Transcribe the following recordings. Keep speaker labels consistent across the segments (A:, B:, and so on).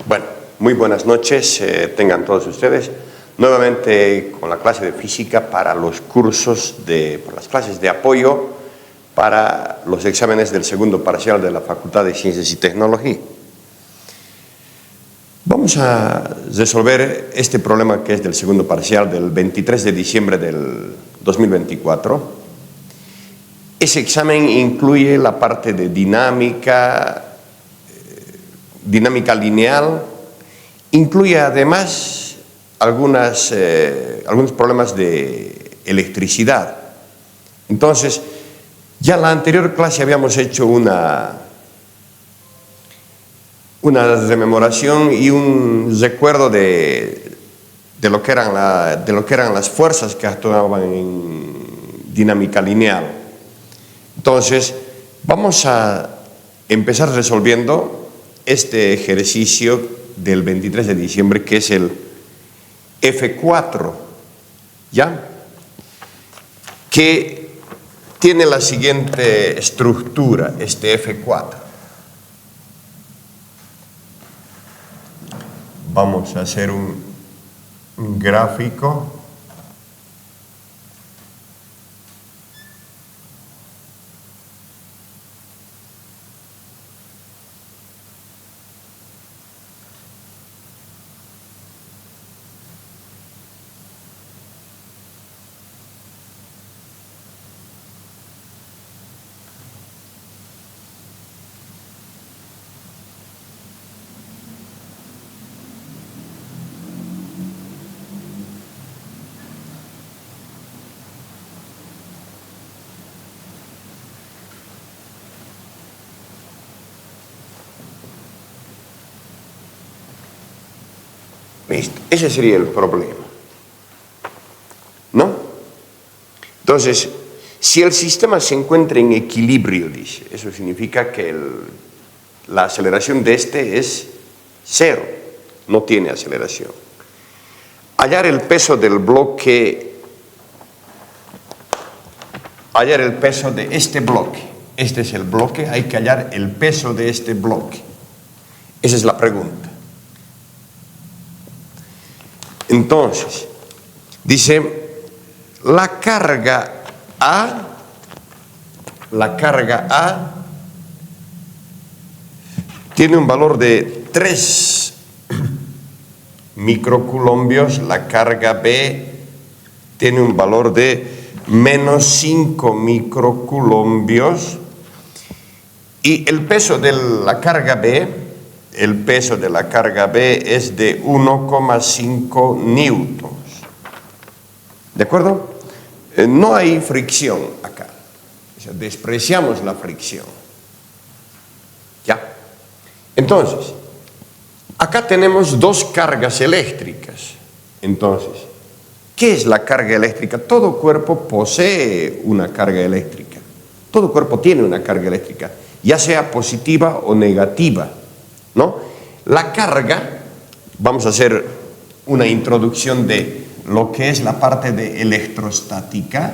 A: Bueno, muy buenas noches, tengan todos ustedes. Nuevamente con la clase de física para los cursos para las clases de apoyo para los exámenes del segundo parcial de la Facultad de Ciencias y Tecnología. Vamos a resolver este problema que es del segundo parcial del 23 de diciembre del 2024. Ese examen incluye la parte de dinámica lineal, incluye además algunos problemas de electricidad. Entonces, ya en la anterior clase habíamos hecho una rememoración y un recuerdo de lo que eran las fuerzas que actuaban en dinámica lineal. Entonces, vamos a empezar resolviendo este ejercicio del 23 de diciembre, que es el F4, ¿ya? Que tiene la siguiente estructura, este F4. Vamos a hacer un gráfico. Listo, ese sería el problema, ¿no? Entonces, si el sistema se encuentra en equilibrio, dice, eso significa que la aceleración de este es cero, no tiene aceleración. Hallar el peso del bloque, hallar el peso de este bloque. Este es el bloque, hay que hallar el peso de este bloque. Esa es la pregunta. Entonces, dice, la carga A tiene un valor de 3 microcoulombios, la carga B tiene un valor de menos 5 microcoulombios y el peso de la carga B, es de 1,5 newtons. ¿De acuerdo? No hay fricción acá. O sea, despreciamos la fricción. ¿Ya? Entonces, acá tenemos dos cargas eléctricas. Entonces, ¿qué es la carga eléctrica? Todo cuerpo posee una carga eléctrica. Todo cuerpo tiene una carga eléctrica, ya sea positiva o negativa, ¿no? La carga, vamos a hacer una introducción de lo que es la parte de electrostática.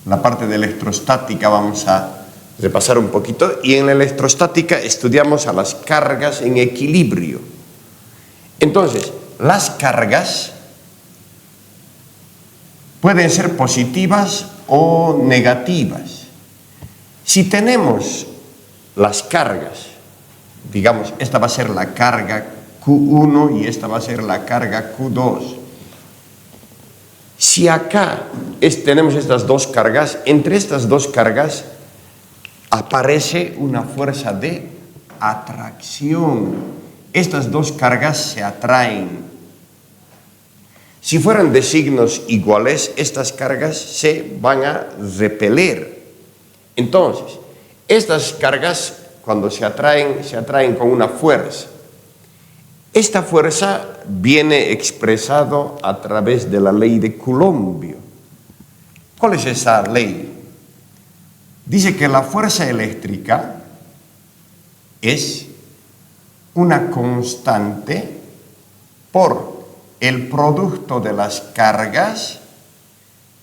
A: La parte de electrostática vamos a repasar un poquito, y en la electrostática estudiamos a las cargas en equilibrio. Entonces, las cargas pueden ser positivas o negativas. Si tenemos las cargas, digamos, esta va a ser la carga Q1 y esta va a ser la carga Q2. Si acá tenemos estas dos cargas, entre estas dos cargas aparece una fuerza de atracción. Estas dos cargas se atraen. Si fueran de signos iguales, estas cargas se van a repeler. Entonces, estas cargas, cuando se atraen con una fuerza. Esta fuerza viene expresado a través de la ley de Coulomb. ¿Cuál es esa ley? Dice que la fuerza eléctrica es una constante por el producto de las cargas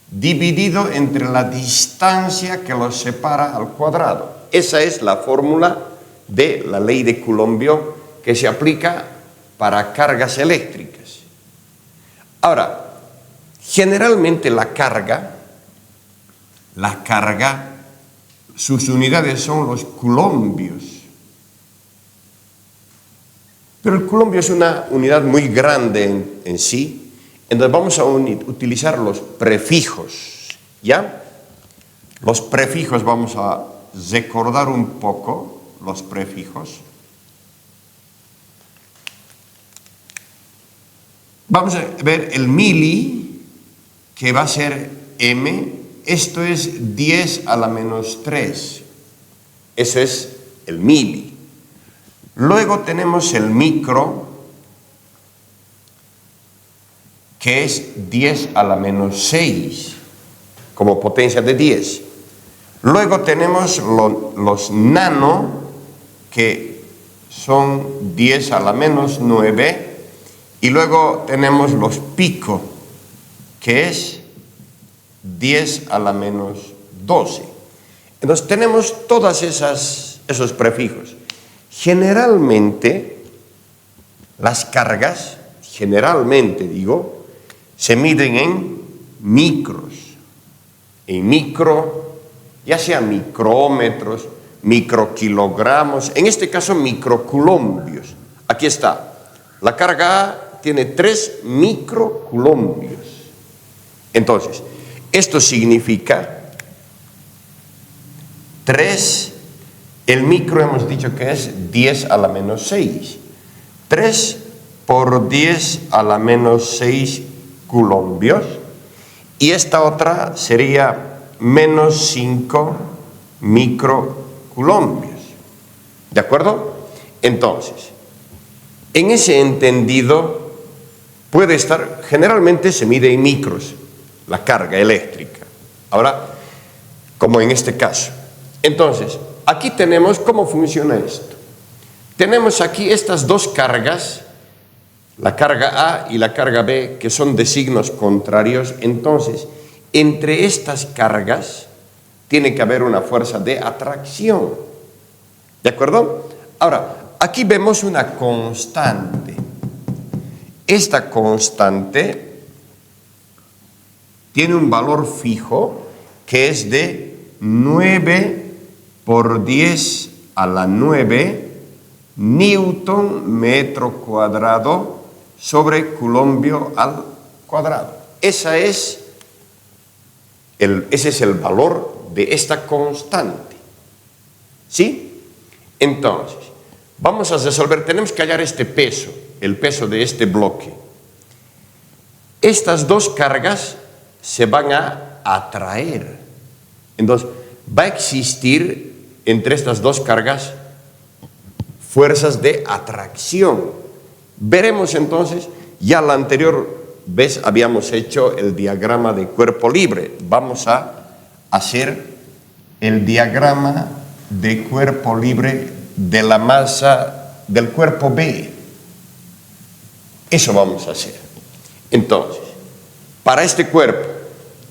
A: dividido entre la distancia que los separa al cuadrado. Esa es la fórmula de la ley de Coulomb que se aplica para cargas eléctricas. Ahora, generalmente la carga, sus unidades son los coulombios. Pero el coulombio es una unidad muy grande en sí, entonces vamos a utilizar los prefijos, ¿ya? Los prefijos vamos a recordar un poco, los prefijos. Vamos a ver el mili, que va a ser m, esto es 10 a la menos 3, eso es el mili. Luego tenemos el micro, que es 10 a la menos 6, como potencia de 10. Luego tenemos los nano, que son 10 a la menos 9. Y luego tenemos los pico, que es 10 a la menos 12. Entonces tenemos todos esos prefijos. Generalmente, las cargas, se miden en micros. En micro, ya sea micrómetros, microkilogramos, en este caso microcoulombios. Aquí está. La carga A tiene 3 microcoulombios. Entonces, esto significa 3. El micro hemos dicho que es 10 a la menos 6. 3 por 10 a la menos 6 coulombios. Y esta otra sería menos 5 microcoulombios. ¿De acuerdo? Entonces, en ese entendido puede estar, generalmente se mide en micros, la carga eléctrica. Ahora, como en este caso. Entonces, aquí tenemos cómo funciona esto. Tenemos aquí estas dos cargas, la carga A y la carga B, que son de signos contrarios. Entonces, entre estas cargas tiene que haber una fuerza de atracción. ¿De acuerdo? Ahora, aquí vemos una constante. Esta constante tiene un valor fijo que es de 9 por 10 a la 9 Newton metro cuadrado sobre coulombio al cuadrado. Ese es el valor de esta constante. ¿Sí? Entonces, vamos a resolver, tenemos que hallar este peso, el peso de este bloque. Estas dos cargas se van a atraer. Entonces, va a existir entre estas dos cargas fuerzas de atracción. Veremos entonces, ya la anterior vez habíamos hecho el diagrama de cuerpo libre. Vamos a hacer el diagrama de cuerpo libre de la masa del cuerpo B. Eso vamos a hacer. Entonces, para este cuerpo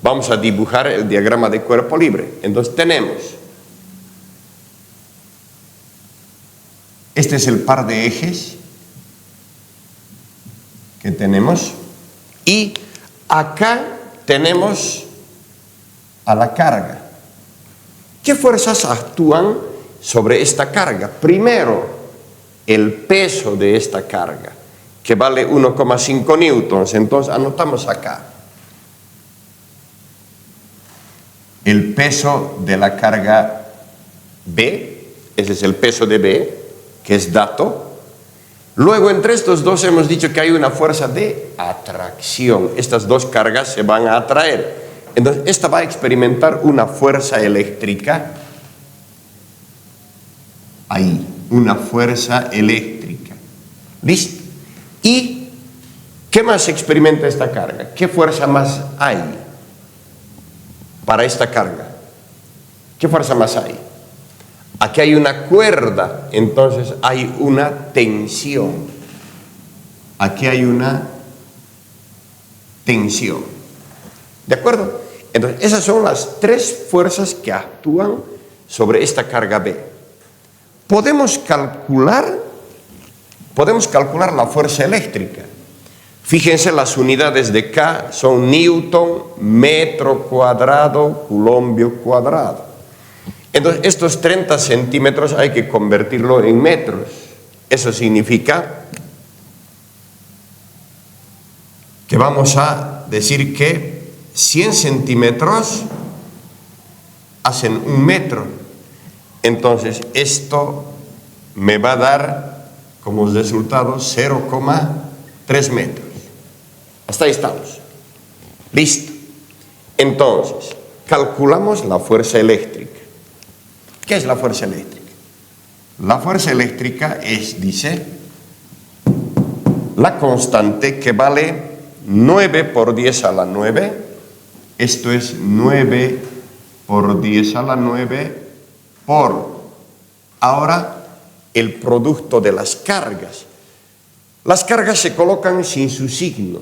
A: vamos a dibujar el diagrama de cuerpo libre. Entonces tenemos, este es el par de ejes que tenemos, y acá tenemos a la carga. ¿Qué fuerzas actúan sobre esta carga? Primero, el peso de esta carga, que vale 1,5 newtons. Entonces anotamos acá. El peso de la carga B, ese es el peso de B, que es dato. Luego, entre estos dos hemos dicho que hay una fuerza de atracción. Estas dos cargas se van a atraer. Entonces, esta va a experimentar una fuerza eléctrica. Ahí, una fuerza eléctrica. ¿Listo? ¿Y qué más experimenta esta carga? ¿Qué fuerza más hay para esta carga? ¿Qué fuerza más hay? Aquí hay una cuerda, entonces hay una tensión. Aquí hay una tensión. ¿De acuerdo? Entonces, esas son las tres fuerzas que actúan sobre esta carga B. Podemos calcular la fuerza eléctrica. Fíjense, las unidades de K son newton, metro cuadrado, culombio cuadrado. Entonces, estos 30 centímetros hay que convertirlo en metros. Eso significa que vamos a decir que 100 centímetros hacen 1 metro. Entonces, esto me va a dar como resultado 0,3 metros. Hasta ahí estamos. Listo. Entonces, calculamos la fuerza eléctrica. ¿Qué es la fuerza eléctrica? La fuerza eléctrica es, dice, la constante que vale 9 por 10 a la 9. Esto es 9 por 10 a la 9 por, ahora, el producto de las cargas. Las cargas se colocan sin su signo,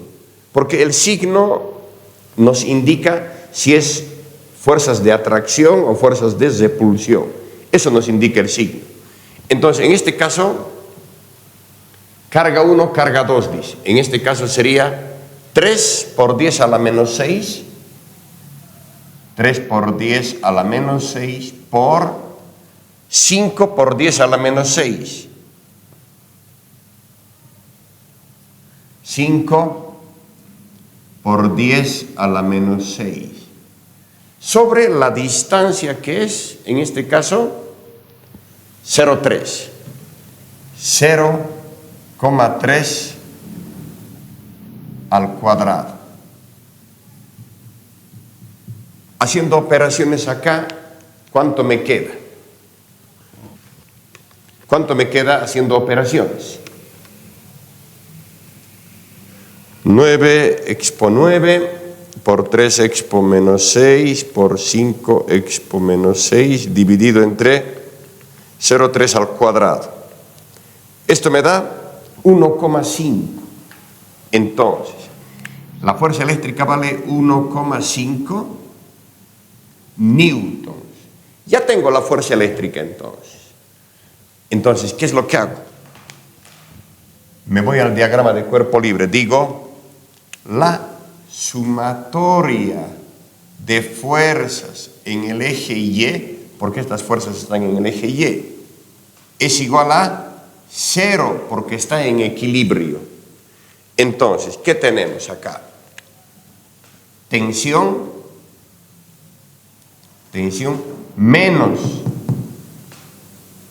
A: porque el signo nos indica si es fuerzas de atracción o fuerzas de repulsión. Eso nos indica el signo. Entonces, en este caso, carga 1, carga 2, dice. En este caso sería 3 por 10 a la menos 6. 3 por 10 a la menos 6 por 5 por 10 a la menos 6. 5 por 10 a la menos 6. Sobre la distancia que es, en este caso, 0,3. 0,3 al cuadrado. Haciendo operaciones acá, ¿cuánto me queda? ¿Cuánto me queda haciendo operaciones? 9 expo 9 por 3 expo menos 6 por 5 expo menos 6 dividido entre 0,3 al cuadrado. Esto me da 1,5. Entonces, la fuerza eléctrica vale 1,5 newtons. Ya tengo la fuerza eléctrica entonces. Entonces, ¿qué es lo que hago? Me voy al diagrama de cuerpo libre. Digo, la sumatoria de fuerzas en el eje Y, porque estas fuerzas están en el eje Y, es igual a 0 porque está en equilibrio. Entonces, ¿qué tenemos acá? Tensión menos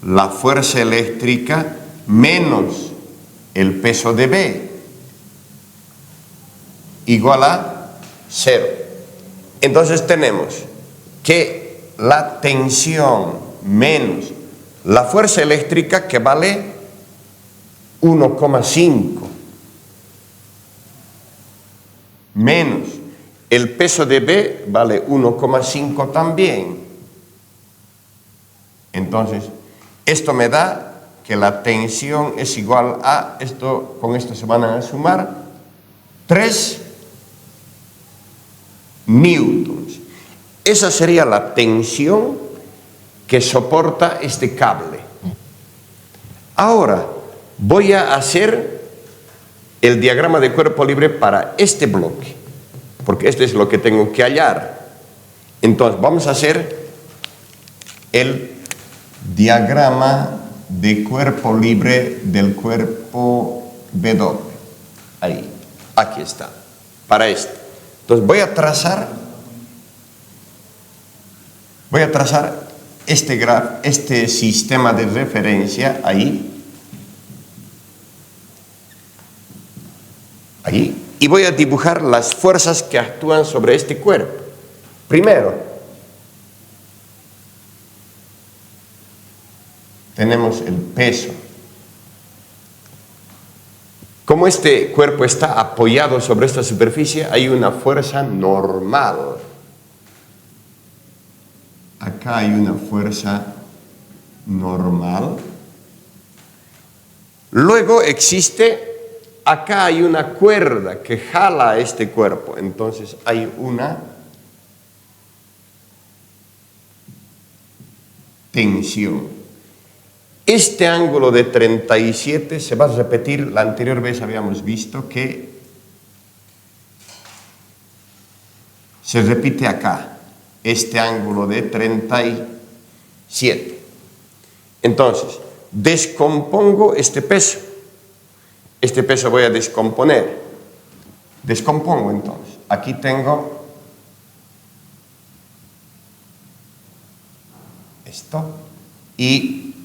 A: la fuerza eléctrica menos el peso de B igual a 0. Entonces tenemos que la tensión menos la fuerza eléctrica, que vale 1,5, menos el peso de B vale 1,5 también. Entonces, esto me da que la tensión es igual a, con esto se van a sumar 3 newtons. Esa sería la tensión que soporta este cable. Ahora voy a hacer el diagrama de cuerpo libre para este bloque, porque esto es lo que tengo que hallar. Entonces vamos a hacer el diagrama de cuerpo libre del cuerpo W. Ahí, aquí está, para esto. Entonces voy a trazar este sistema de referencia ahí, y voy a dibujar las fuerzas que actúan sobre este cuerpo. Primero, tenemos el peso. Como este cuerpo está apoyado sobre esta superficie, hay una fuerza normal. Acá hay una fuerza normal. Luego existe acá hay una cuerda que jala a este cuerpo, entonces hay una tensión. Este ángulo de 37 se va a repetir, la anterior vez habíamos visto que se repite acá, este ángulo de 37. Entonces, descompongo este peso. Este peso voy a descomponer. Descompongo entonces. Aquí tengo esto y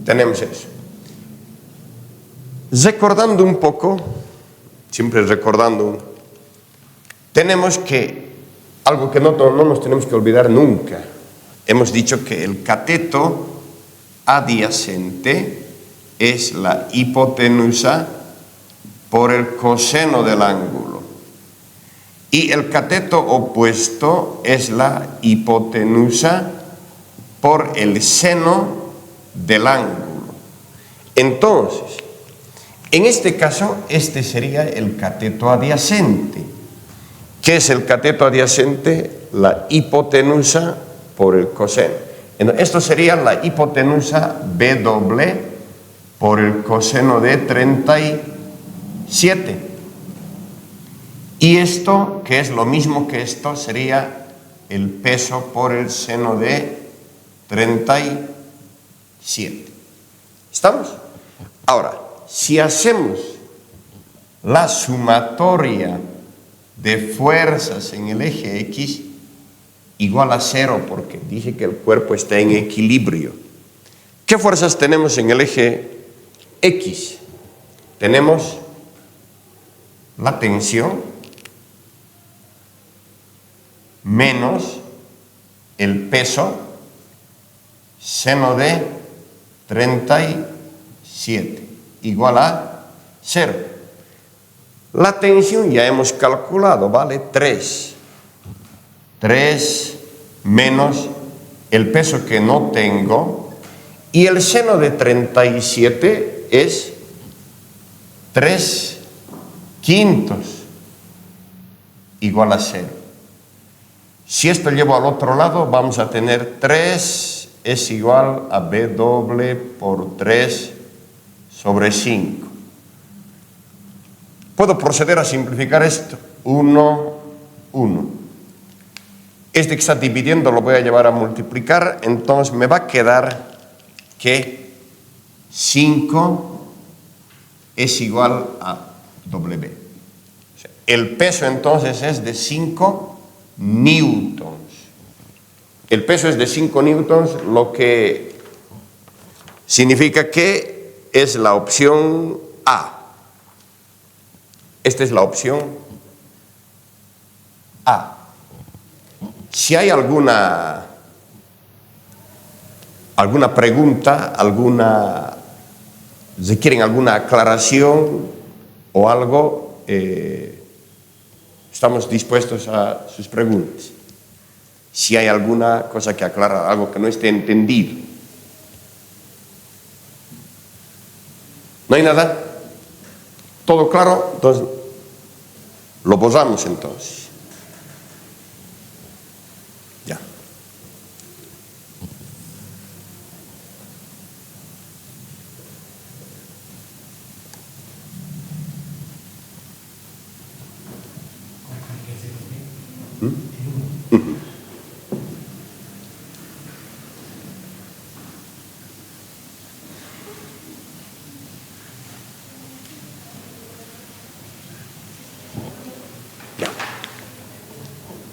A: tenemos eso. Recordando un poco, siempre recordando, tenemos que, algo que no nos tenemos que olvidar nunca, hemos dicho que el cateto adyacente es la hipotenusa por el coseno del ángulo y el cateto opuesto es la hipotenusa por el seno del ángulo. Entonces, en este caso, este sería el cateto adyacente. ¿Qué es el cateto adyacente? La hipotenusa por el coseno. Esto sería la hipotenusa B doble por el coseno de 37. Y esto, que es lo mismo que esto, sería el peso por el seno de 37. ¿Estamos? Ahora, si hacemos la sumatoria de fuerzas en el eje X, igual a 0, porque dije que el cuerpo está en equilibrio. ¿Qué fuerzas tenemos en el eje X? Tenemos la tensión menos el peso seno de 37, igual a 0. La tensión ya hemos calculado, vale 3. 3 menos el peso que no tengo, y el seno de 37 es 3/5 igual a 0. Si esto llevo al otro lado, vamos a tener 3 es igual a B doble por 3/5. Puedo proceder a simplificar esto. 1, 1. Este que está dividiendo lo voy a llevar a multiplicar, entonces me va a quedar que 5 es igual a W. O sea, el peso entonces es de 5 newtons. El peso es de 5 newtons, lo que significa que es la opción A. Esta es la opción A. Si hay alguna pregunta, si quieren alguna aclaración o algo, estamos dispuestos a sus preguntas. Si hay alguna cosa que aclarar, algo que no esté entendido. ¿No hay nada? ¿Todo claro? Entonces, lo posamos entonces. Ya.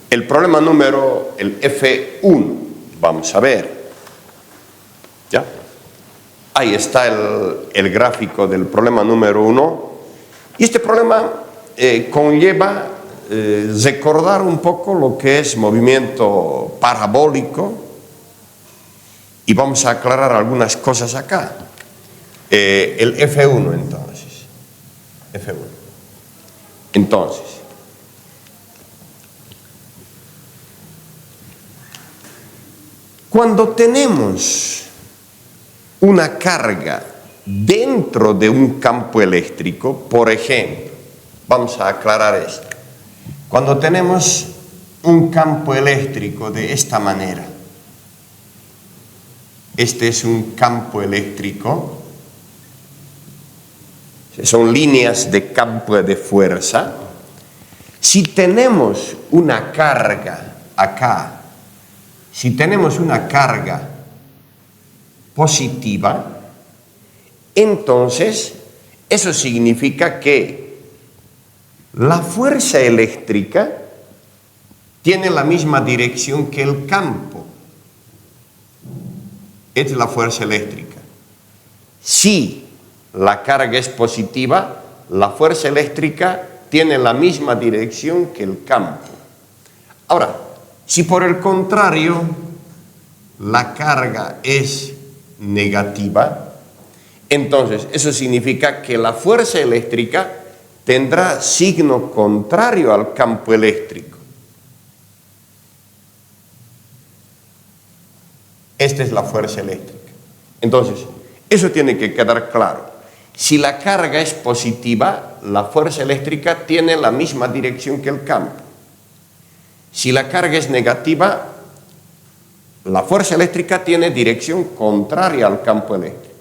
A: El problema número, el F1, vamos a ver. ¿Ya? Ahí está el gráfico del problema número 1. Y este problema conlleva recordar un poco lo que es movimiento parabólico. Y vamos a aclarar algunas cosas acá. El F1 entonces. F1. Entonces, cuando tenemos una carga dentro de un campo eléctrico, por ejemplo, vamos a aclarar esto. Cuando tenemos un campo eléctrico de esta manera, este es un campo eléctrico, son líneas de campo de fuerza. Si tenemos una carga acá, si tenemos una carga positiva, entonces eso significa que la fuerza eléctrica tiene la misma dirección que el campo. Esta es la fuerza eléctrica. Si la carga es positiva, la fuerza eléctrica tiene la misma dirección que el campo. Ahora, si por el contrario la carga es negativa, entonces eso significa que la fuerza eléctrica tendrá signo contrario al campo eléctrico. Esta es la fuerza eléctrica. Entonces, eso tiene que quedar claro. Si la carga es positiva, la fuerza eléctrica tiene la misma dirección que el campo. Si la carga es negativa, la fuerza eléctrica tiene dirección contraria al campo eléctrico.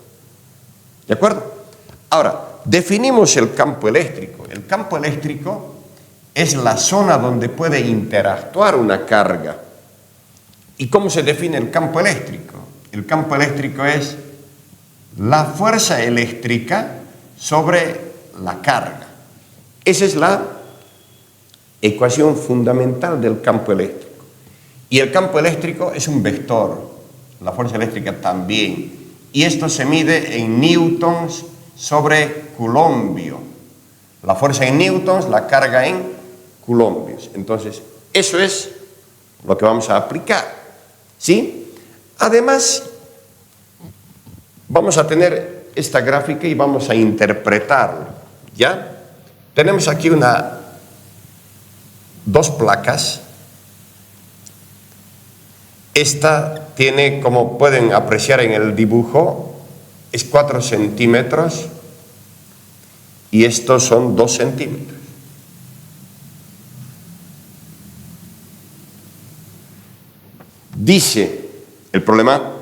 A: ¿De acuerdo? Ahora, definimos el campo eléctrico. El campo eléctrico es la zona donde puede interactuar una carga. ¿Y cómo se define el campo eléctrico? El campo eléctrico es la fuerza eléctrica sobre la carga. Esa es la ecuación fundamental del campo eléctrico. Y el campo eléctrico es un vector, la fuerza eléctrica también. Y esto se mide en newtons sobre coulombio. La fuerza en newtons, la carga en coulombios. Entonces, eso es lo que vamos a aplicar. ¿Sí? Además, vamos a tener esta gráfica y vamos a interpretarlo. ¿Ya? Tenemos aquí dos placas. Esta tiene, como pueden apreciar en el dibujo, es 4 centímetros y estos son 2 centímetros. Dice el problema,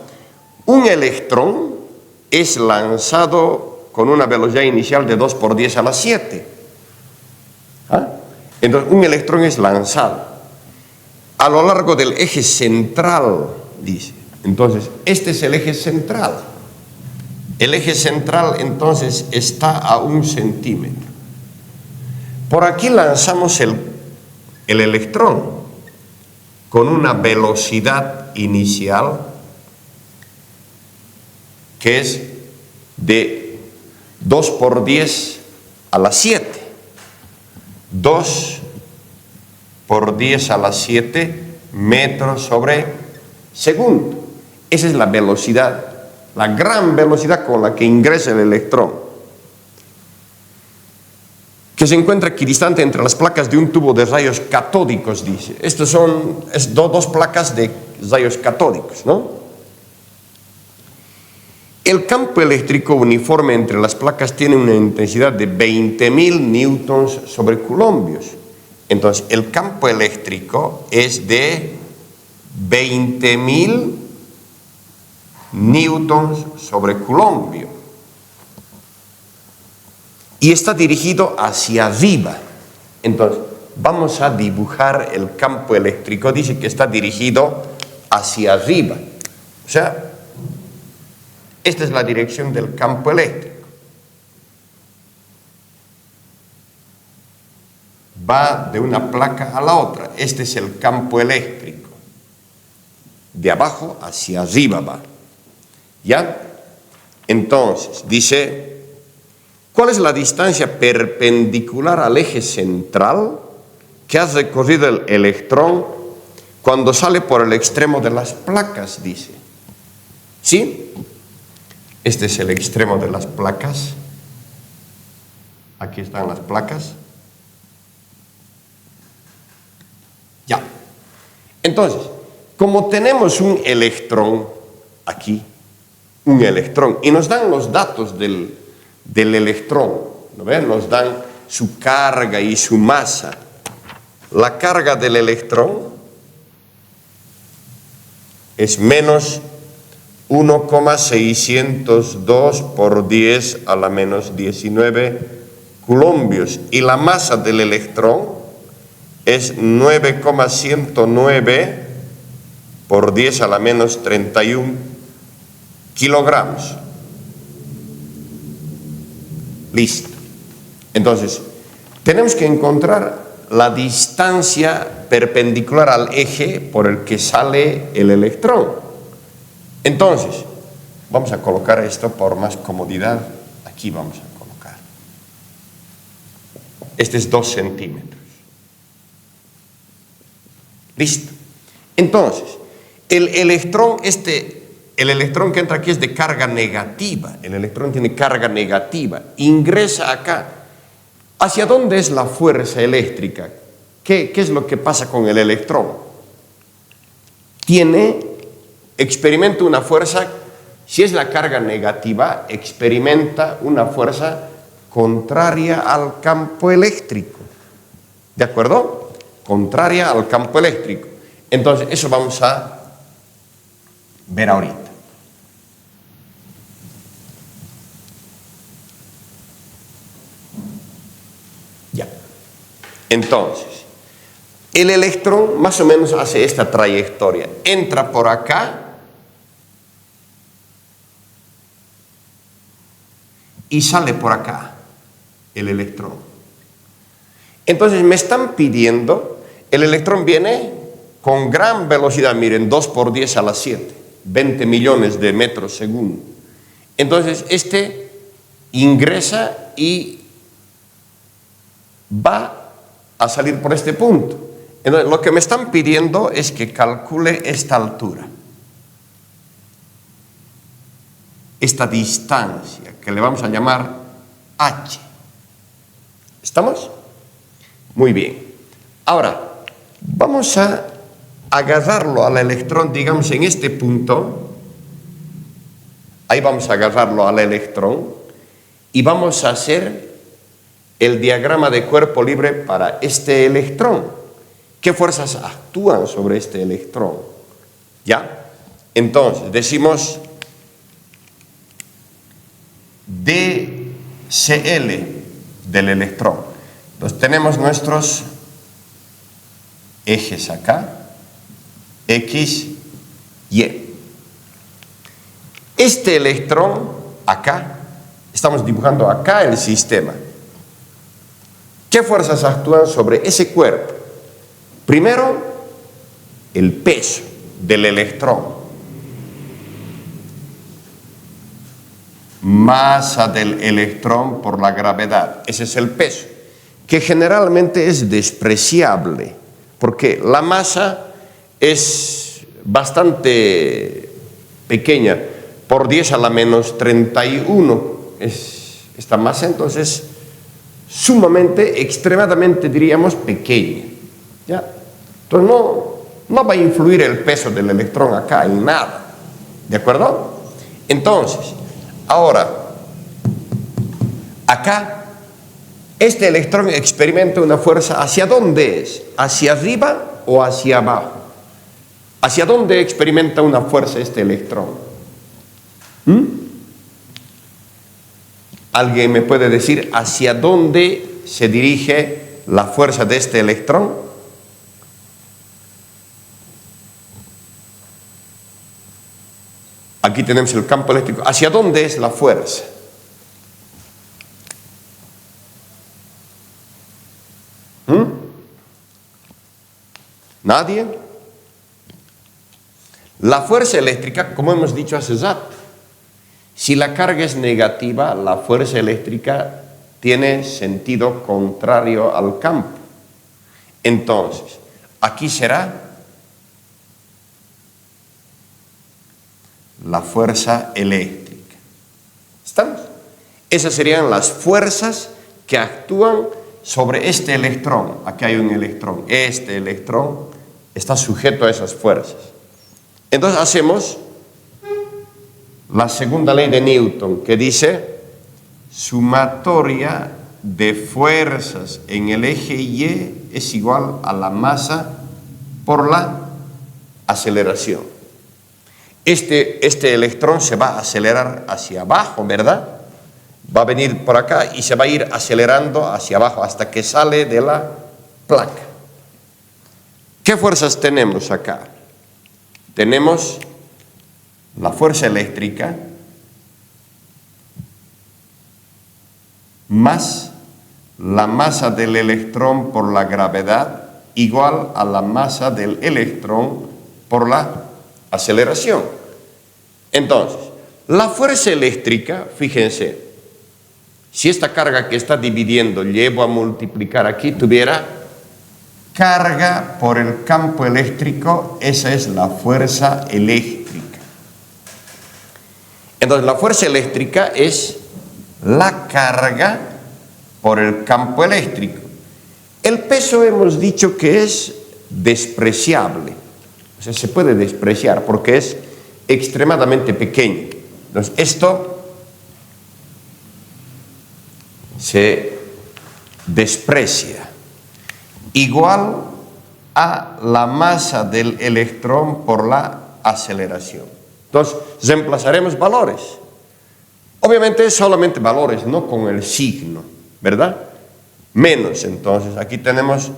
A: un electrón es lanzado con una velocidad inicial de 2 por 10 a la 7. ¿Ah? Entonces, un electrón es lanzado a lo largo del eje central, dice. Entonces, este es el eje central. El eje central, entonces, está a 1 centímetro. Por aquí lanzamos el electrón con una velocidad inicial que es de 2 por 10 a la 7. 2 por 10 a la 7 metros sobre segundo. Esa es la velocidad, la gran velocidad con la que ingresa el electrón, que se encuentra equidistante entre las placas de un tubo de rayos catódicos, dice. Estos son dos placas de rayos catódicos, ¿no? El campo eléctrico uniforme entre las placas tiene una intensidad de 20.000 newtons sobre coulombios. Entonces, el campo eléctrico es de 20.000 newtons sobre coulombio. Y está dirigido hacia arriba. Entonces, vamos a dibujar el campo eléctrico. Dice que está dirigido hacia arriba. O sea, esta es la dirección del campo eléctrico. Va de una placa a la otra. Este es el campo eléctrico. De abajo hacia arriba va. ¿Ya? Entonces, dice, ¿cuál es la distancia perpendicular al eje central que ha recorrido el electrón cuando sale por el extremo de las placas? Dice. ¿Sí? Este es el extremo de las placas. Aquí están las placas. Ya. Entonces, como tenemos un electrón aquí, un electrón. Y nos dan los datos del electrón, ¿no ven? Nos dan su carga y su masa. La carga del electrón es menos 1,602 por 10 a la menos 19 coulombios. Y la masa del electrón es 9,109 por 10 a la menos 31 kilogramos. Listo. Entonces, tenemos que encontrar la distancia perpendicular al eje por el que sale el electrón. Entonces, vamos a colocar esto por más comodidad. Aquí vamos a colocar. Este es 2 centímetros. Listo. Entonces, el electrón que entra aquí es de carga negativa. El electrón tiene carga negativa. Ingresa acá. ¿Hacia dónde es la fuerza eléctrica? ¿Qué es lo que pasa con el electrón? Experimenta una fuerza, si es la carga negativa, experimenta una fuerza contraria al campo eléctrico. ¿De acuerdo? Contraria al campo eléctrico. Entonces, eso vamos a ver ahorita. Ya. Entonces, el electrón más o menos hace esta trayectoria. Entra por acá y sale por acá el electrón. Entonces me están pidiendo, el electrón viene con gran velocidad, miren, 2 por 10 a la 7, 20 millones de metros segundo. Entonces este ingresa y va a salir por este punto. Entonces lo que me están pidiendo es que calcule esta altura, esta distancia, que le vamos a llamar h. ¿Estamos? Muy bien. Ahora, vamos a agarrarlo al electrón, digamos, en este punto. Ahí vamos a agarrarlo al electrón y vamos a hacer el diagrama de cuerpo libre para este electrón. ¿Qué fuerzas actúan sobre este electrón? ¿Ya? Entonces, decimos dCl del electrón. Entonces, tenemos nuestros ejes acá, X, Y. Este electrón acá, estamos dibujando acá el sistema. ¿Qué fuerzas actúan sobre ese cuerpo? Primero, el peso del electrón. Masa del electrón por la gravedad. Ese es el peso, que generalmente es despreciable, porque la masa es bastante pequeña, por 10 a la menos 31 es esta masa, entonces sumamente, extremadamente, diríamos, pequeña. ¿Ya? Entonces no va a influir el peso del electrón acá en nada. ¿De acuerdo? Entonces, ahora, acá, este electrón experimenta una fuerza. ¿Hacia dónde es? ¿Hacia arriba o hacia abajo? ¿Hacia dónde experimenta una fuerza este electrón? ¿Alguien me puede decir hacia dónde se dirige la fuerza de este electrón? Aquí tenemos el campo eléctrico. ¿Hacia dónde es la fuerza? ¿Nadie? La fuerza eléctrica, como hemos dicho hace rato, si la carga es negativa, la fuerza eléctrica tiene sentido contrario al campo. Entonces, aquí será la fuerza eléctrica. ¿Estamos? Esas serían las fuerzas que actúan sobre este electrón. Aquí hay un electrón. Este electrón está sujeto a esas fuerzas. Entonces hacemos la segunda ley de Newton, que dice sumatoria de fuerzas en el eje Y es igual a la masa por la aceleración. Este electrón se va a acelerar hacia abajo, ¿verdad? Va a venir por acá y se va a ir acelerando hacia abajo hasta que sale de la placa. ¿Qué fuerzas tenemos acá? Tenemos la fuerza eléctrica más la masa del electrón por la gravedad igual a la masa del electrón por la aceleración. Entonces, la fuerza eléctrica, fíjense, si esta carga que está dividiendo llevo a multiplicar aquí, tuviera carga por el campo eléctrico, esa es la fuerza eléctrica. Entonces, la fuerza eléctrica es la carga por el campo eléctrico. El peso hemos dicho que es despreciable, o sea, se puede despreciar porque es extremadamente pequeño. Entonces, esto se desprecia, igual a la masa del electrón por la aceleración. Entonces, reemplazaremos valores. Obviamente solamente valores, no con el signo, ¿verdad? Menos, entonces, aquí tenemos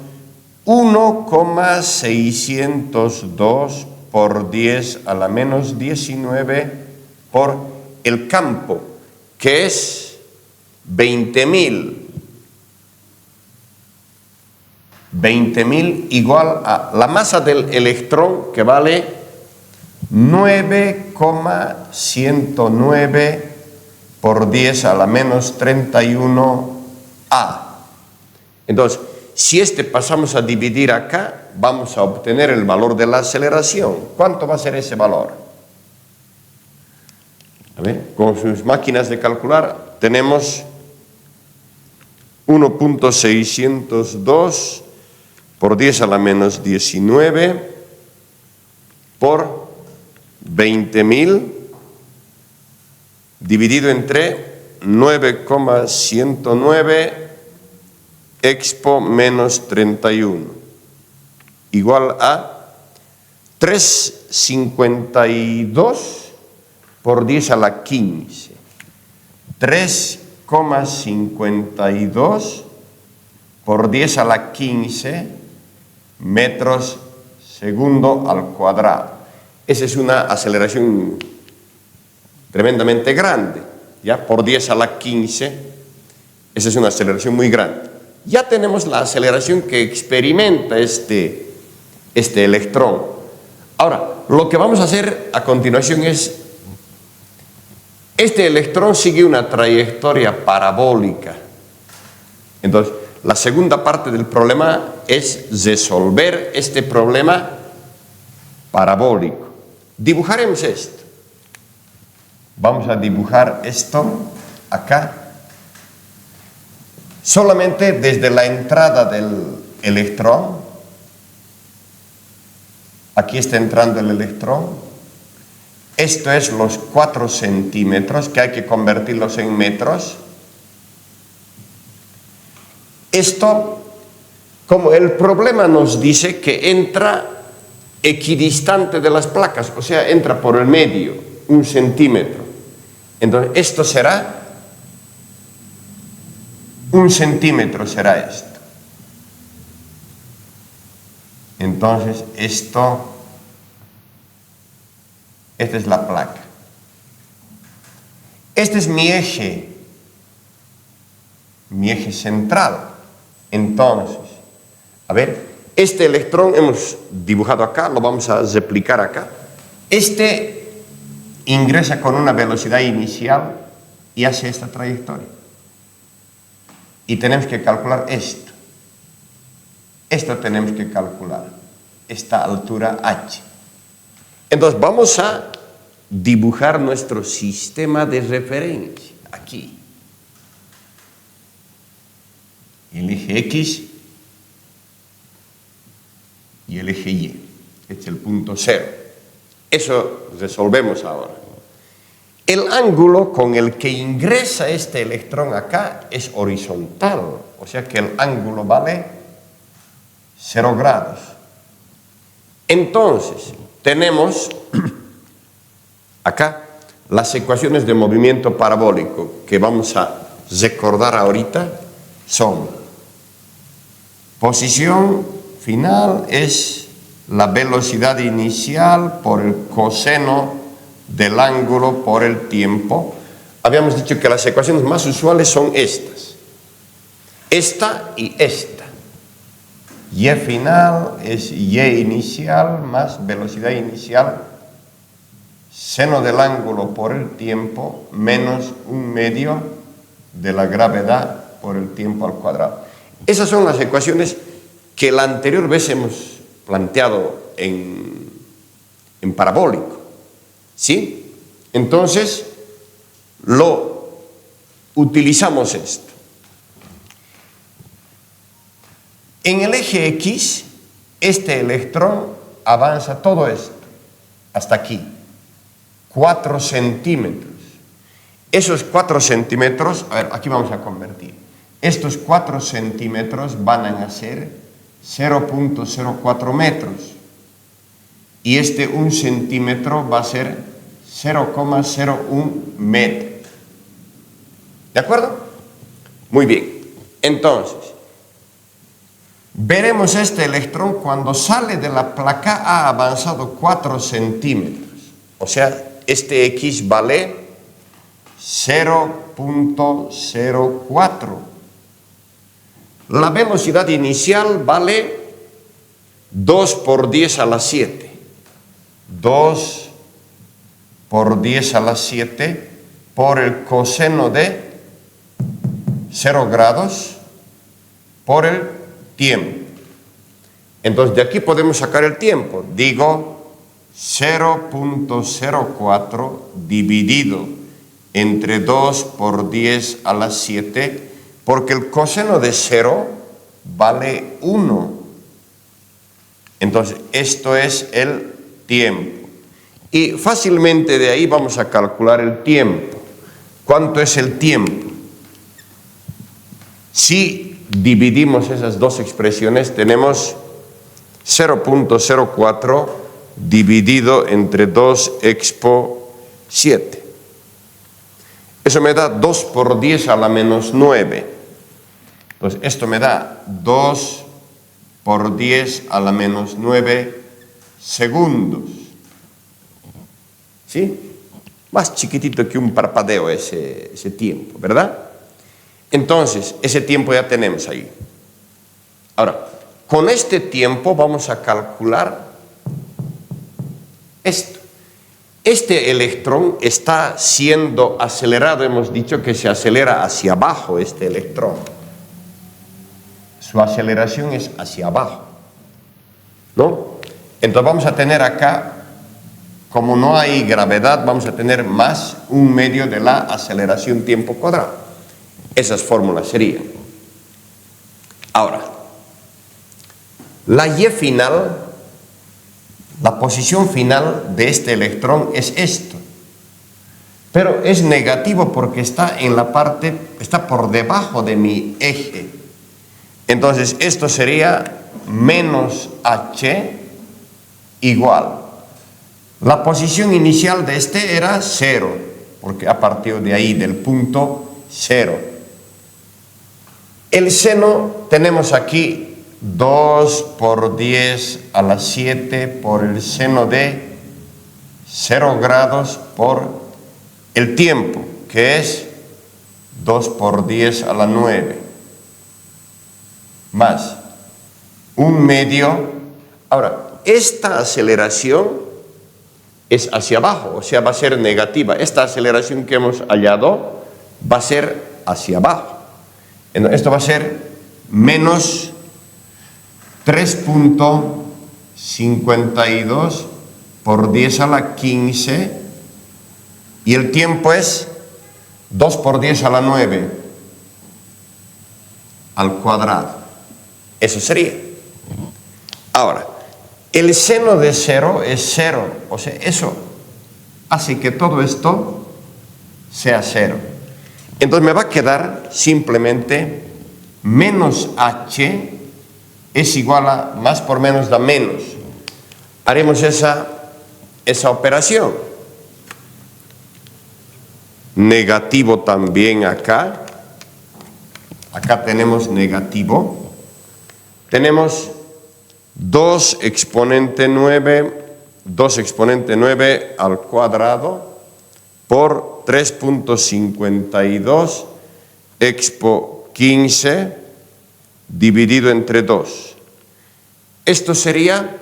A: 1,602 por 10 a la menos 19 por el campo, que es 20.000. 20.000 igual a la masa del electrón, que vale 9,109 por 10 a la menos 31 A. Entonces, si pasamos a dividir acá, vamos a obtener el valor de la aceleración. ¿Cuánto va a ser ese valor? A ver, con sus máquinas de calcular tenemos 1,602 por 10 a la menos 19 por 20.000 dividido entre 9,109 expo menos 31 igual a 3,52 por 10 a la 15. 3,52 por 10 a la 15 metros segundo al cuadrado. Esa es una aceleración tremendamente grande, ¿ya? Por 10 a la 15, esa es una aceleración muy grande. Ya tenemos la aceleración que experimenta este electrón. Ahora, lo que vamos a hacer a continuación es, este electrón sigue una trayectoria parabólica. Entonces, la segunda parte del problema es resolver este problema parabólico. Dibujaremos esto. Vamos a dibujar esto acá. Solamente desde la entrada del electrón, aquí está entrando el electrón, esto es los 4 centímetros, que hay que convertirlos en metros. Esto, como el problema nos dice que entra equidistante de las placas, o sea, entra por el medio, 1 centímetro. Entonces, esto será 1 centímetro será esto. Entonces, esta es la placa. Este es mi eje central. Entonces, a ver, este electrón hemos dibujado acá, lo vamos a replicar acá. Este ingresa con una velocidad inicial y hace esta trayectoria. Y tenemos que calcular esto. Esto tenemos que calcular, esta altura h. Entonces vamos a dibujar nuestro sistema de referencia aquí. El eje X y el eje Y. Este es el punto 0. Eso resolvemos ahora. El ángulo con el que ingresa este electrón acá es horizontal, o sea que el ángulo vale 0 grados. Entonces, tenemos acá las ecuaciones de movimiento parabólico que vamos a recordar ahorita son: posición final es la velocidad inicial por el coseno del ángulo por el tiempo. Habíamos dicho que las ecuaciones más usuales son estas. Esta y esta. Y final es y inicial más velocidad inicial, seno del ángulo por el tiempo, menos 1/2 de la gravedad por el tiempo al cuadrado. Esas son las ecuaciones que la anterior vez hemos planteado en parabólico. ¿Sí? Entonces, utilizamos esto. En el eje X, este electrón avanza todo esto, hasta aquí, 4 centímetros. Esos 4 centímetros, a ver, aquí vamos a convertir. Estos 4 centímetros van a ser 0.04 metros. Y este 1 centímetro va a ser 0,01 metro. ¿De acuerdo? Muy bien. Entonces, veremos este electrón cuando sale de la placa ha avanzado 4 centímetros. O sea, este X vale 0.04. La velocidad inicial vale 2 por 10 a la 7. 2 por 10 a la 7 por el coseno de 0 grados por el tiempo. Entonces, de aquí podemos sacar el tiempo. Digo 0.04 dividido entre 2 por 10 a la 7, porque el coseno de 0 vale 1. Entonces, esto es el tiempo. Y fácilmente de ahí vamos a calcular el tiempo. ¿Cuánto es el tiempo? Si dividimos esas dos expresiones, tenemos 0.04 dividido entre 2 expo 7. Eso me da 2 por 10 a la menos 9. Entonces, esto me da 2 por 10 a la menos 9 segundos. ¿Sí? Más chiquitito que un parpadeo ese tiempo, ¿verdad? Entonces, ese tiempo ya tenemos ahí. Ahora, con este tiempo vamos a calcular esto. Este electrón está siendo acelerado, hemos dicho que se acelera hacia abajo este electrón. Su aceleración es hacia abajo, ¿no? Entonces vamos a tener acá, como no hay gravedad, vamos a tener más 1/2 de la aceleración tiempo cuadrado. Esas fórmulas serían. Ahora, la Y final, la posición final de este electrón es esto. Pero es negativo porque está en la parte, está por debajo de mi eje. Entonces, esto sería menos h igual. La posición inicial de este era 0, porque a partir de ahí, del punto 0. El seno tenemos aquí 2 por 10 a la 7 por el seno de 0 grados por el tiempo, que es 2 por 10 a la 9, más 1/2. Ahora, esta aceleración es hacia abajo, o sea, va a ser negativa. Esta aceleración que hemos hallado va a ser hacia abajo. Esto va a ser menos 3.52 por 10 a la 15, y el tiempo es 2 por 10 a la 9 al cuadrado. Eso sería. Ahora, el seno de 0 es 0, o sea, eso hace que todo esto sea 0. Entonces me va a quedar simplemente menos h es igual a más por menos da menos. Haremos esa operación. Negativo también acá. Acá tenemos negativo. Tenemos 2 exponente 9 al cuadrado por 3.52 expo 15 dividido entre 2. Esto sería,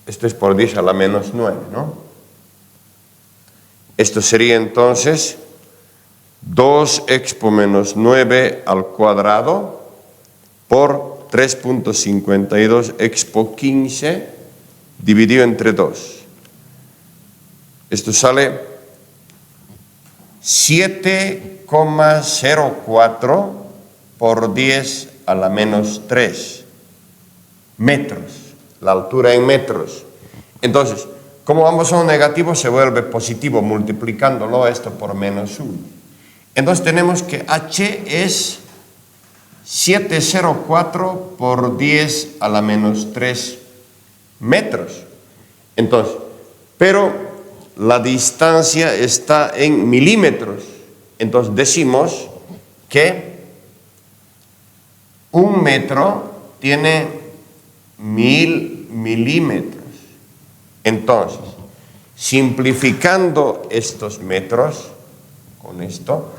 A: esto es por 10 a la menos 9, ¿no? Esto sería entonces 2 expo menos 9 al cuadrado por 3.52 expo 15 dividido entre 2. Esto sale 7,04 por 10 a la menos 3 metros, la altura en metros. Entonces, como ambos son negativos, se vuelve positivo multiplicándolo esto por menos 1. Entonces tenemos que h es 704 por 10 a la menos 3 metros. Entonces, pero la distancia está en milímetros. Entonces decimos que 1 metro tiene 1000 milímetros. Entonces, simplificando estos metros, con esto,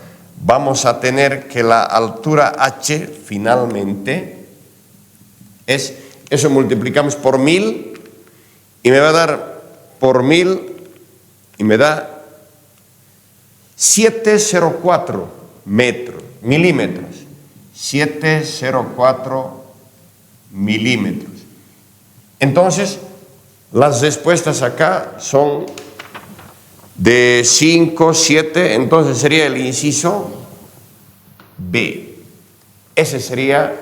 A: vamos a tener que la altura h finalmente es, eso multiplicamos por 1000 y me va a dar por 1000 y me da 704 milímetros. 704 milímetros. Entonces, las respuestas acá son de 5, 7, entonces sería el inciso B. Ese sería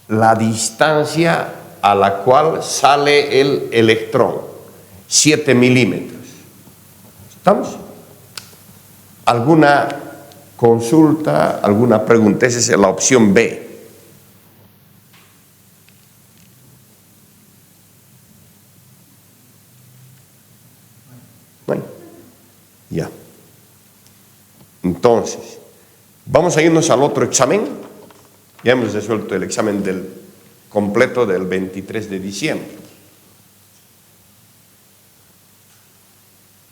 A: la distancia a la cual sale el electrón, 7 milímetros. ¿Estamos? ¿Alguna consulta, alguna pregunta? Esa es la opción B. Bueno, ya. Entonces, vamos a irnos al otro examen. Ya hemos resuelto el examen completo del 23 de diciembre.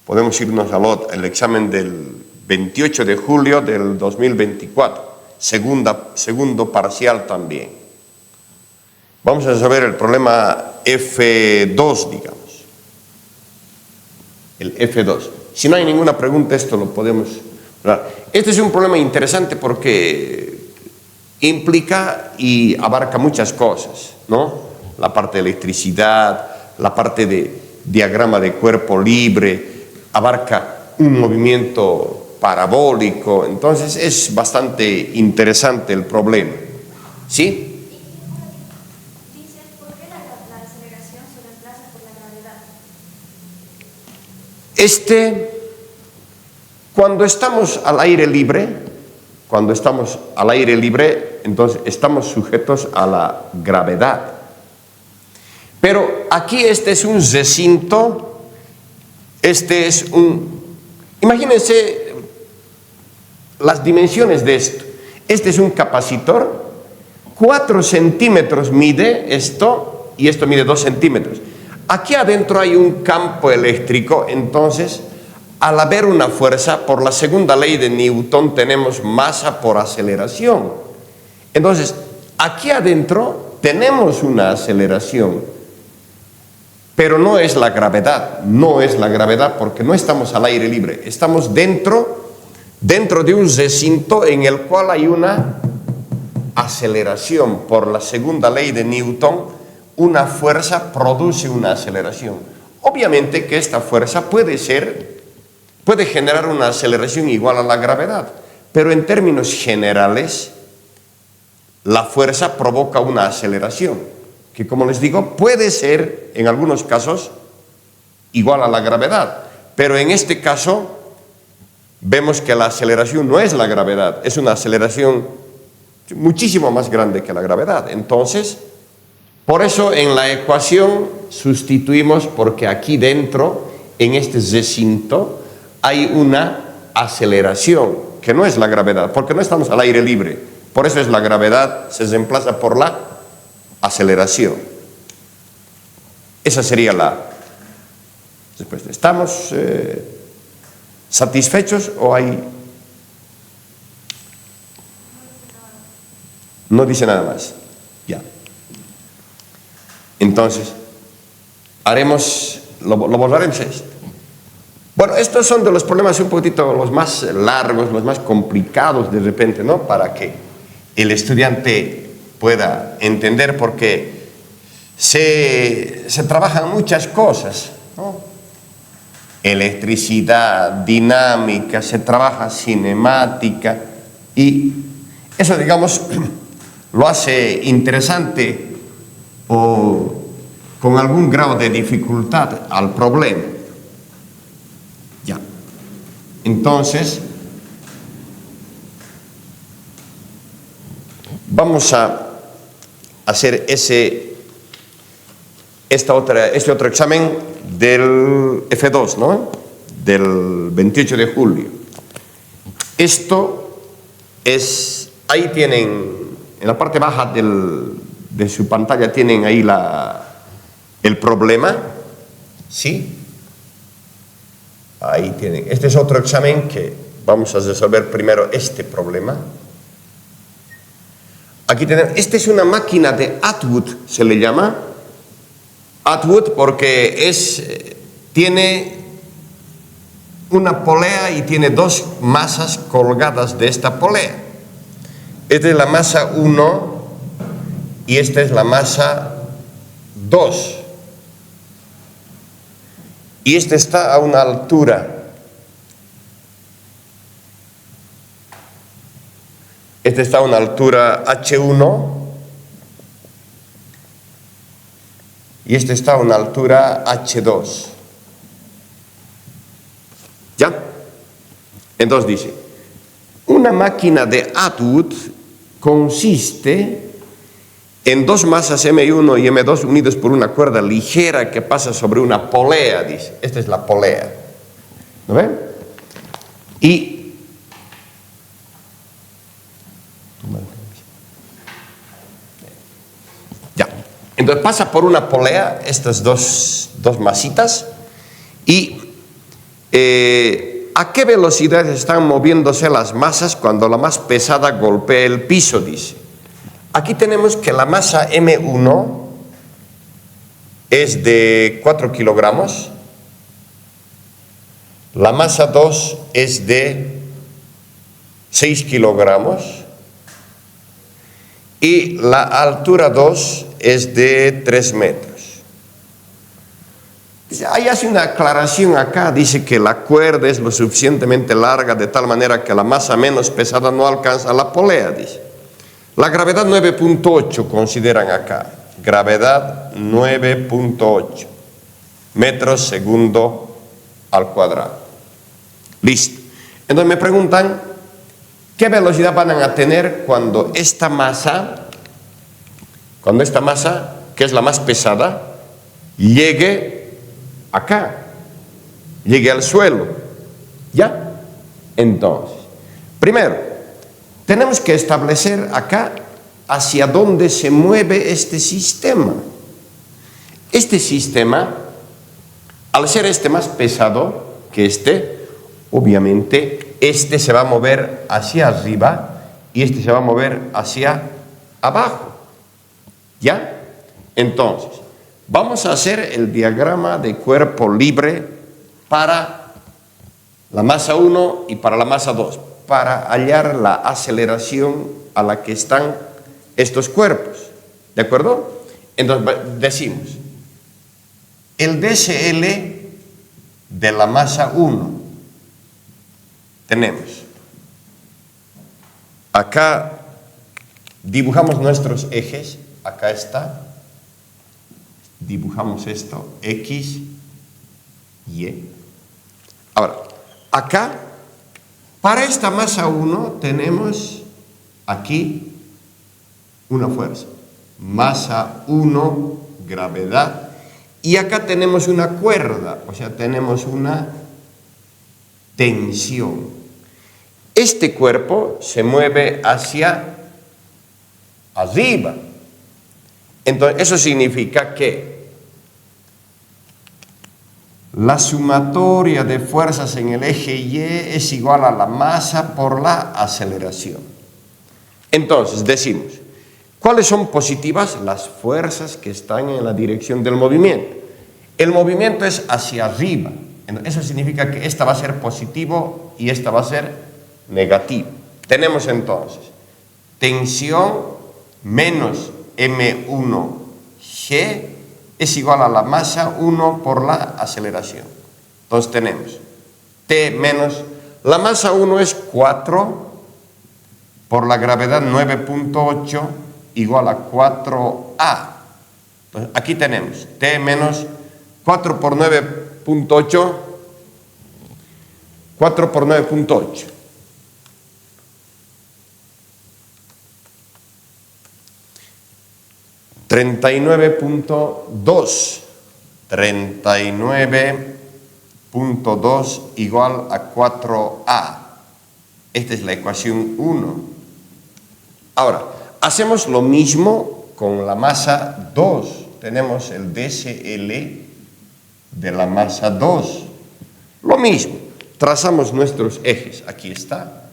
A: Podemos irnos al examen del 28 de julio del 2024, segundo parcial también. Vamos a resolver el problema F2, digamos. El F2. Si no hay ninguna pregunta, esto lo podemos hablar. Este es un problema interesante porque implica y abarca muchas cosas, ¿no? La parte de electricidad, la parte de diagrama de cuerpo libre, abarca un movimiento parabólico, entonces es bastante interesante el problema. ¿Sí?
B: Dice, ¿por qué la aceleración se reemplaza por la gravedad?
A: Cuando estamos al aire libre, entonces estamos sujetos a la gravedad. Pero aquí este es un recinto, imagínense las dimensiones de esto. Este es un capacitor, 4 centímetros mide esto y esto mide 2 centímetros. Aquí adentro hay un campo eléctrico, entonces al haber una fuerza, por la segunda ley de Newton tenemos masa por aceleración. Entonces, aquí adentro tenemos una aceleración, pero no es la gravedad porque no estamos al aire libre, estamos dentro de un recinto en el cual hay una aceleración. Por la segunda ley de Newton, una fuerza produce una aceleración. Obviamente que esta fuerza puede generar una aceleración igual a la gravedad, pero en términos generales, la fuerza provoca una aceleración. que, como les digo, puede ser en algunos casos igual a la gravedad, pero en este caso vemos que la aceleración no es la gravedad, es una aceleración muchísimo más grande que la gravedad. Entonces, por eso en la ecuación sustituimos, porque aquí dentro, en este recinto, hay una aceleración, que no es la gravedad, porque no estamos al aire libre. Por eso es la gravedad, se reemplaza por la aceleración. Esa sería la respuesta. ¿Estamos satisfechos o hay...? No dice nada más. Ya. Entonces, lo borraremos esto. Bueno, estos son de los problemas un poquito los más largos, los más complicados de repente, ¿no? Para que el estudiante pueda entender, porque se trabajan muchas cosas, ¿no? Electricidad, dinámica, se trabaja cinemática, y eso, digamos, lo hace interesante o con algún grado de dificultad al problema. Ya. Entonces, vamos a hacer este otro examen del F2, ¿no? Del 28 de julio. Esto es, ahí tienen, en la parte baja de su pantalla tienen ahí el problema, ¿sí? Ahí tienen. Este es otro examen que vamos a resolver primero este problema. Aquí tenemos, esta es una máquina de Atwood, se le llama Atwood porque tiene una polea y tiene dos masas colgadas de esta polea. Esta es la masa 1 y esta es la masa 2. Y este está a una altura. Este está a una altura H1 y este está a una altura H2. ¿Ya? Entonces dice, una máquina de Atwood consiste en dos masas M1 y M2 unidos por una cuerda ligera que pasa sobre una polea, dice. Esta es la polea. ¿No ven? Y ya. Entonces pasa por una polea estas dos masitas y ¿a qué velocidad están moviéndose las masas cuando la más pesada golpea el piso? Dice. Aquí tenemos que la masa M1 es de 4 kilogramos, la masa 2 es de 6 kilogramos y la altura 2 es de 3 metros. Ahí hace una aclaración acá, dice que la cuerda es lo suficientemente larga de tal manera que la masa menos pesada no alcanza la polea, dice. La gravedad 9.8 consideran acá, gravedad 9.8 metros segundo al cuadrado. Listo. Entonces me preguntan, ¿qué velocidad van a tener cuando esta masa, que es la más pesada, llegue acá, llegue al suelo? ¿Ya? Entonces, primero, tenemos que establecer acá hacia dónde se mueve este sistema. Este sistema, al ser este más pesado que este, obviamente este se va a mover hacia arriba y este se va a mover hacia abajo. ¿Ya? Entonces, vamos a hacer el diagrama de cuerpo libre para la masa 1 y para la masa 2, para hallar la aceleración a la que están estos cuerpos. ¿De acuerdo? Entonces decimos, el DSL de la masa 1, tenemos, acá dibujamos nuestros ejes, acá está, dibujamos esto, X, Y. Ahora, acá, para esta masa 1 tenemos aquí una fuerza. Masa 1, gravedad. Y acá tenemos una cuerda, o sea, tenemos una tensión. Este cuerpo se mueve hacia arriba. Entonces, eso significa que la sumatoria de fuerzas en el eje Y es igual a la masa por la aceleración. Entonces, decimos, ¿cuáles son positivas? Las fuerzas que están en la dirección del movimiento. El movimiento es hacia arriba. Eso significa que esta va a ser positivo y esta va a ser negativo. Tenemos entonces tensión menos M1G es igual a la masa 1 por la aceleración. Entonces tenemos T menos, la masa 1 es 4 por la gravedad 9.8 igual a 4A. Entonces aquí tenemos T menos 4 por 9.8, 4 por 9.8. 39.2, 39.2 igual a 4A. Esta es la ecuación 1. Ahora, hacemos lo mismo con la masa 2. Tenemos el DCL de la masa 2. Lo mismo, trazamos nuestros ejes. Aquí está.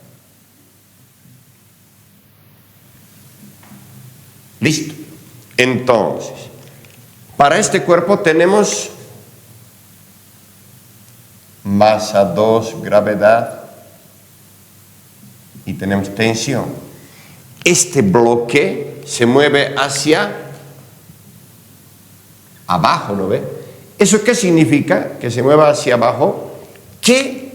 A: Listo. Entonces, para este cuerpo tenemos masa 2, gravedad, y tenemos tensión. Este bloque se mueve hacia abajo, ¿no ve? ¿Eso qué significa? Que se mueva hacia abajo, que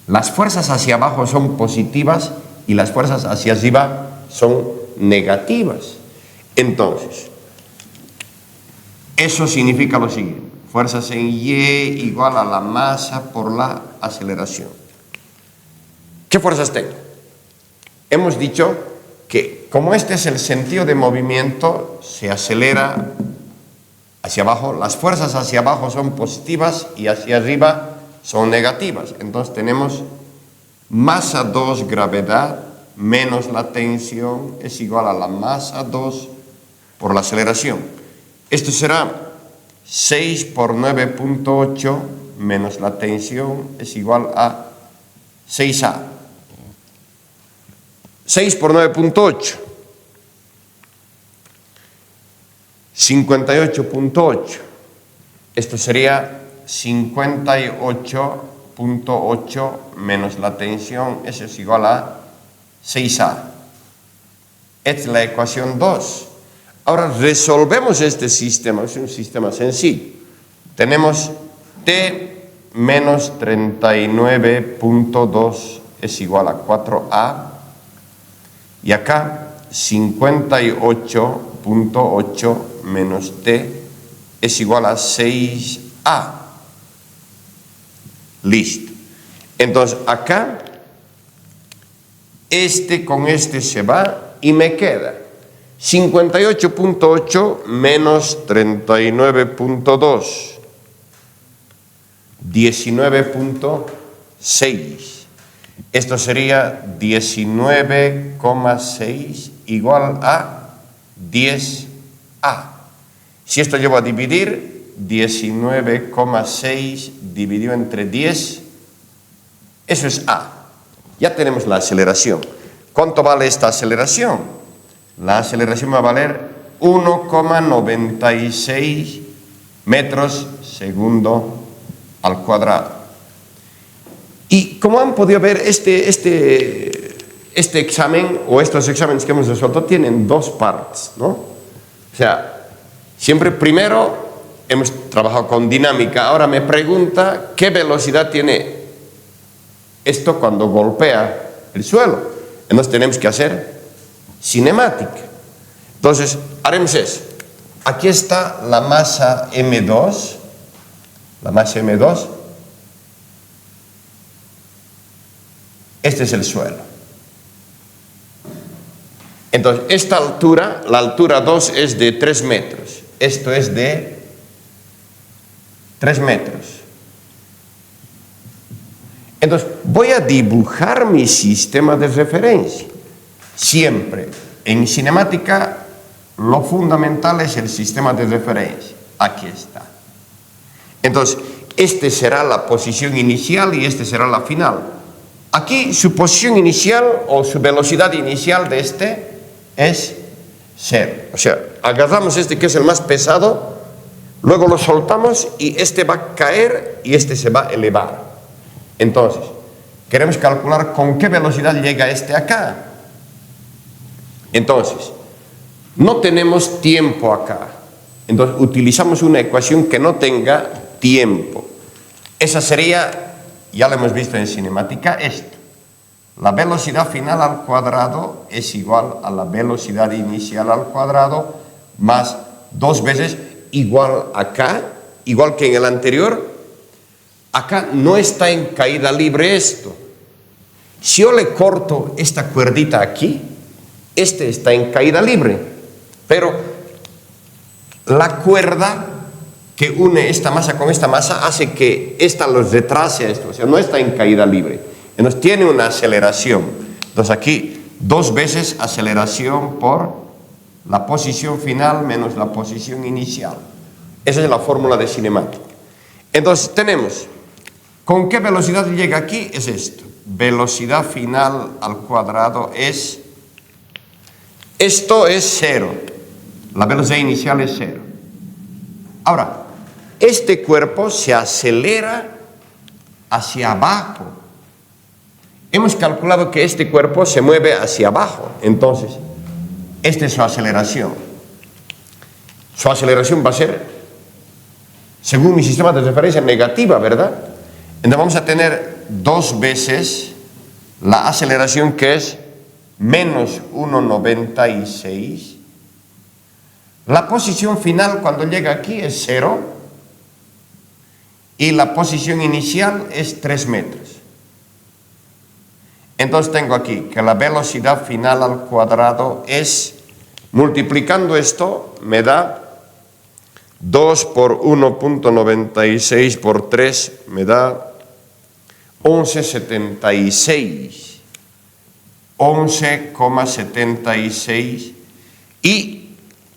A: las fuerzas hacia abajo son positivas y las fuerzas hacia arriba son negativas. Entonces, eso significa lo siguiente: fuerzas en Y igual a la masa por la aceleración. ¿Qué fuerzas tengo? Hemos dicho que como este es el sentido de movimiento, se acelera hacia abajo, las fuerzas hacia abajo son positivas y hacia arriba son negativas. Entonces tenemos masa 2 gravedad menos la tensión es igual a la masa 2 por la aceleración. Esto será 6 por 9.8 menos la tensión es igual a 6A. 6 por 9.8, 58.8. Esto sería 58.8 menos la tensión, eso es igual a 6A. Esta es la ecuación 2. Ahora resolvemos este sistema, es un sistema sencillo. Tenemos T menos 39.2 es igual a 4A. Y acá 58.8 menos T es igual a 6A. Listo. Entonces acá, este con este se va y me queda 58.8 menos 39.2, 19.6. Esto sería 19,6 igual a 10A. Si esto llevo a dividir, 19,6 dividido entre 10, eso es A. Ya tenemos la aceleración. ¿Cuánto vale esta aceleración? La aceleración va a valer 1,96 metros segundo al cuadrado. Y como han podido ver, este examen o estos exámenes que hemos resuelto tienen dos partes, ¿no? O sea, siempre primero hemos trabajado con dinámica. Ahora me pregunta qué velocidad tiene esto cuando golpea el suelo. Entonces tenemos que hacer cinemática. Entonces haremos eso. Aquí está la masa M2, la masa M2. Este es el suelo. Entonces, esta altura, la altura 2 es de 3 metros. Esto es de 3 metros. Entonces, voy a dibujar mi sistema de referencia. Siempre, en cinemática, lo fundamental es el sistema de referencia. Aquí está. Entonces, este será la posición inicial y este será la final. Aquí su posición inicial o su velocidad inicial de este es 0. O sea, agarramos este que es el más pesado, luego lo soltamos y este va a caer y este se va a elevar. Entonces, queremos calcular con qué velocidad llega este acá. Entonces, no tenemos tiempo acá. Entonces, utilizamos una ecuación que no tenga tiempo. Esa sería, ya lo hemos visto en cinemática, esto. La velocidad final al cuadrado es igual a la velocidad inicial al cuadrado más 2 veces igual acá, igual que en el anterior. Acá no está en caída libre esto. Si yo le corto esta cuerdita aquí, este está en caída libre. Pero la cuerda que une esta masa con esta masa hace que esta los retrase a esto. O sea, no está en caída libre. Entonces tiene una aceleración. Entonces aquí 2 veces aceleración por la posición final menos la posición inicial. Esa es la fórmula de cinemática. Entonces tenemos, ¿con qué velocidad llega aquí? Es esto. Velocidad final al cuadrado es, esto es 0. La velocidad inicial es 0. Ahora, este cuerpo se acelera hacia abajo. Hemos calculado que este cuerpo se mueve hacia abajo. Entonces, esta es su aceleración. Su aceleración va a ser, según mi sistema de referencia, negativa, ¿verdad? Entonces vamos a tener 2 veces la aceleración, que es menos 1,96. La posición final cuando llega aquí es 0 y la posición inicial es 3 metros. Entonces tengo aquí que la velocidad final al cuadrado es, multiplicando esto, me da 2 por 1,96 por 3, me da 11,76. 11,76 y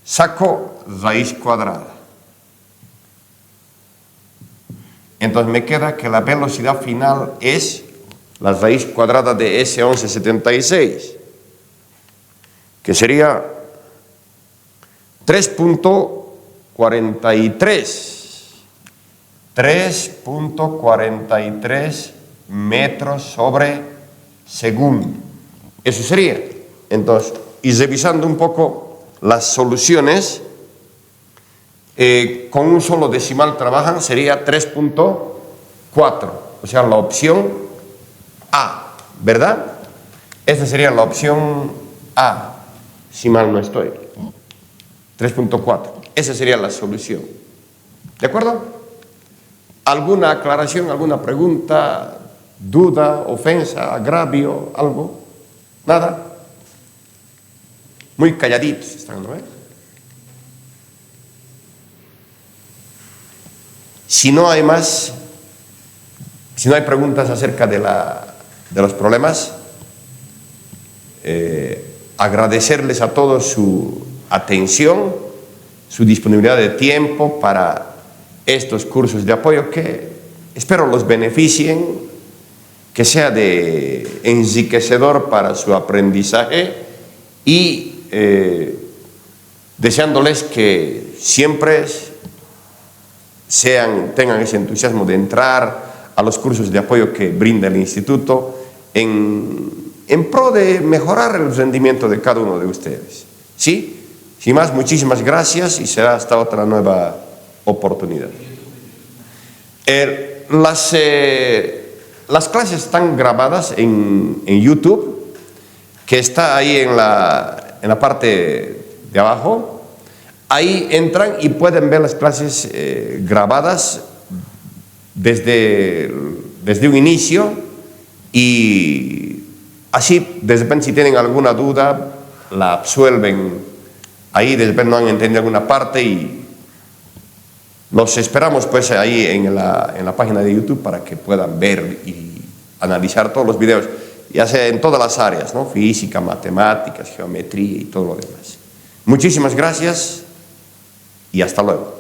A: saco raíz cuadrada. Entonces me queda que la velocidad final es la raíz cuadrada de ese 11,76, que sería 3,43 metros sobre segundo. Eso sería. Entonces, y revisando un poco las soluciones, con un solo decimal trabajan, sería 3,4. O sea, la opción A, ¿verdad? Esta sería la opción A, si mal no estoy. 3,4. Esa sería la solución. ¿De acuerdo? ¿Alguna aclaración, alguna pregunta, duda, ofensa, agravio, algo? ¿Nada? Muy calladitos están, ¿no? Si no hay más, si no hay preguntas acerca de los problemas, agradecerles a todos su atención, su disponibilidad de tiempo para estos cursos de apoyo que espero los beneficien, que sea de enriquecedor para su aprendizaje y deseándoles que siempre tengan ese entusiasmo de entrar a los cursos de apoyo que brinda el Instituto en pro de mejorar el rendimiento de cada uno de ustedes. ¿Sí? Sin más, muchísimas gracias y será hasta otra nueva oportunidad. Las clases están grabadas en YouTube, que está ahí en la parte de abajo. Ahí entran y pueden ver las clases grabadas desde un inicio, y así, de repente, si tienen alguna duda, la absuelven ahí, de repente no han entendido alguna parte, y los esperamos pues ahí en la página de YouTube para que puedan ver y analizar todos los videos, ya sea en todas las áreas, ¿no? Física, matemáticas, geometría y todo lo demás. Muchísimas gracias y hasta luego.